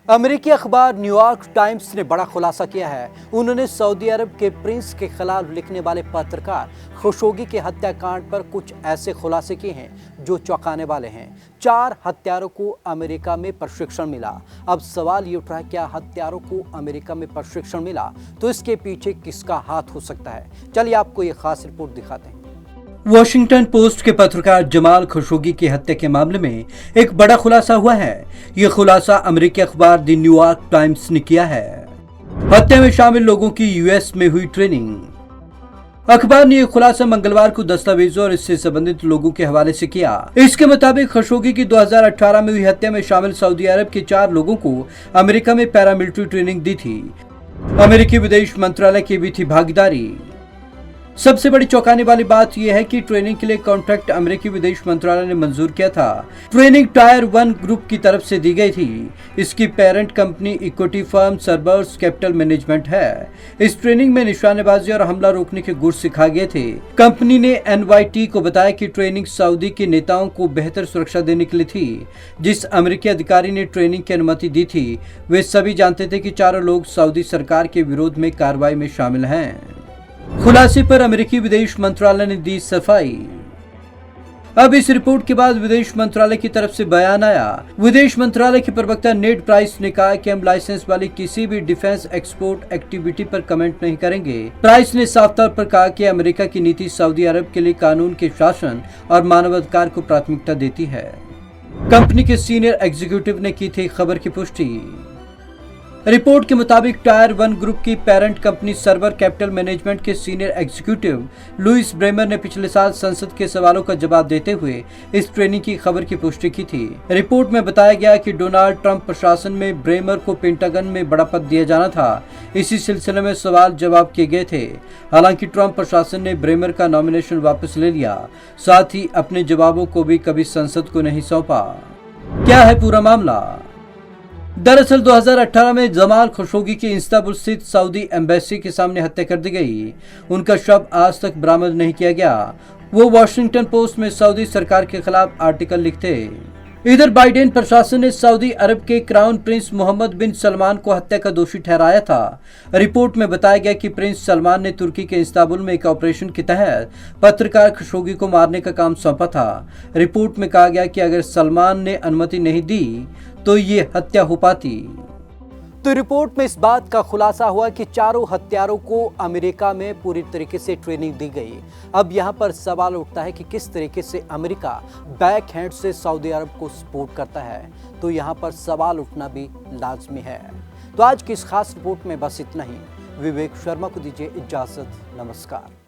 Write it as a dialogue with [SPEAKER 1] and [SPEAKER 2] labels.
[SPEAKER 1] अमेरिकी अखबार New York times ने बड़ा खुलासा किया है। उन्होंने सऊदी अरब के प्रिंस के खिलाफ लिखने वाले पत्रकार खशोगी के हत्याकांड पर कुछ ऐसे खुलासे किए हैं जो चौंकाने वाले हैं। 4 हत्यारों को अमेरिका में प्रशिक्षण मिला। अब सवाल ये उठ रहा है, क्या हत्यारों को अमेरिका में प्रशिक्षण मिला तो इसके पीछे किसका हाथ हो सकता है? चलिए आपको ये खास रिपोर्ट दिखाते हैं। वॉशिंगटन पोस्ट के पत्रकार जमाल खशोगी की हत्या के मामले में एक बड़ा खुलासा हुआ है। यह खुलासा अमेरिकी अखबार द न्यूयॉर्क टाइम्स ने किया है। हत्या में शामिल लोगों की यूएस में हुई ट्रेनिंग। अखबार ने यह खुलासा मंगलवार को दस्तावेजों और इससे संबंधित लोगों के हवाले से किया। इसके मुताबिक खशोगी की 2018 में हुई हत्या में शामिल सऊदी अरब के 4 लोगों को अमेरिका में पैरामिलिट्री ट्रेनिंग दी थी। अमेरिकी विदेश मंत्रालय की भी थी भागीदारी। सबसे बड़ी चौंकाने वाली बात यह है कि ट्रेनिंग के लिए कॉन्ट्रैक्ट अमेरिकी विदेश मंत्रालय ने मंजूर किया था। ट्रेनिंग टायर 1 ग्रुप की तरफ से दी गई थी। इसकी parent company equity firm Cerberus capital management है। इस ट्रेनिंग में निशानेबाजी और हमला रोकने के गुर सिखाए गए थे। कंपनी ने NYT को बताया कि ट्रेनिंग सऊदी के नेताओं को बेहतर सुरक्षा देने के लिए थी। जिस अमेरिकी अधिकारी ने ट्रेनिंग की अनुमति दी थी वे सभी जानते थे कि चारों लोग सऊदी सरकार के विरोध में कार्रवाई में शामिल हैं। खुलासे पर अमेरिकी विदेश मंत्रालय ने दी सफाई। अब इस रिपोर्ट के बाद विदेश मंत्रालय की तरफ से बयान आया। विदेश मंत्रालय के प्रवक्ता नेड प्राइस ने कहा कि हम लाइसेंस वाली किसी भी डिफेंस एक्सपोर्ट एक्टिविटी पर कमेंट नहीं करेंगे। प्राइस ने साफ तौर पर कहा कि अमेरिका की नीति सऊदी अरब के लिए कानून के शासन और मानवाधिकार को प्राथमिकता देती है। कंपनी के सीनियर एग्जीक्यूटिव ने की थी खबर की पुष्टि। रिपोर्ट के मुताबिक टायर 1 ग्रुप की parent company server capital management के सीनियर एग्जीक्यूटिव लुइस ब्रेमर ने पिछले साल संसद के सवालों का जवाब देते हुए इस ट्रेनिंग की खबर की पुष्टि की थी। रिपोर्ट में बताया गया कि डोनाल्ड ट्रंप प्रशासन में ब्रेमर को पेंटागन में बड़ा पद दिया जाना था। इसी सिलसिले में सवाल जवाब किए गए थे। हालांकि ट्रंप प्रशासन ने ब्रेमर का नॉमिनेशन वापस ले लिया, साथ ही अपने जवाबों को भी कभी संसद को नहीं सौंपा। क्या है पूरा मामला? दरअसल 2018 में जमाल खशोगी की इस्तांबुल स्थित सऊदी एम्बेसी के सामने हत्या कर दी गई। उनका शव आज तक बरामद नहीं किया गया। वो वॉशिंगटन पोस्ट में सऊदी सरकार के खिलाफ आर्टिकल लिखते। इधर बाइडेन प्रशासन ने सऊदी अरब के क्राउन प्रिंस मोहम्मद बिन सलमान को हत्या का दोषी ठहराया था। रिपोर्ट में बताया गया कि प्रिंस सलमान ने तुर्की के इस्तांबुल में एक ऑपरेशन के तहत पत्रकार खशोगी को मारने का काम सौंपा था। रिपोर्ट में कहा गया कि अगर सलमान ने अनुमति नहीं दी तो ये हत्या हो पाती। तो रिपोर्ट में इस बात का खुलासा हुआ कि चारों हत्यारों को अमेरिका में पूरी तरीके से ट्रेनिंग दी गई। अब यहाँ पर सवाल उठता है कि किस तरीके से अमेरिका बैक हैंड से सऊदी अरब को सपोर्ट करता है, तो यहाँ पर सवाल उठना भी लाजमी है। तो आज की इस खास रिपोर्ट में बस इतना ही। विवेक शर्मा को दीजिए इजाजत। नमस्कार।